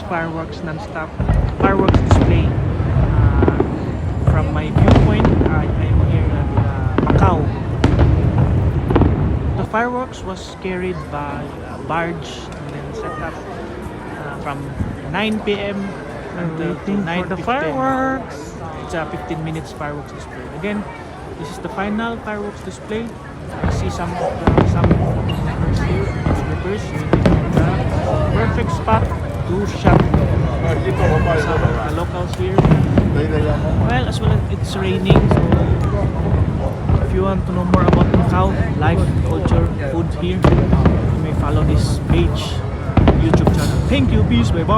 fireworks non-stop, fireworks display. From my viewpoint, I'm here at Macau. The fireworks was carried by a barge and then set up from 9 p.m. until to 9:15. The fireworks. It's a 15 minutes fireworks display. Again, this is the final fireworks display. I see some photographers here, videographers waiting for the perfect spot to shot some of the locals here. Well, as well as it's raining, so if you want to know more about Macau, life, culture, food here, you may follow this page, YouTube channel. Thank you, peace, bye bye.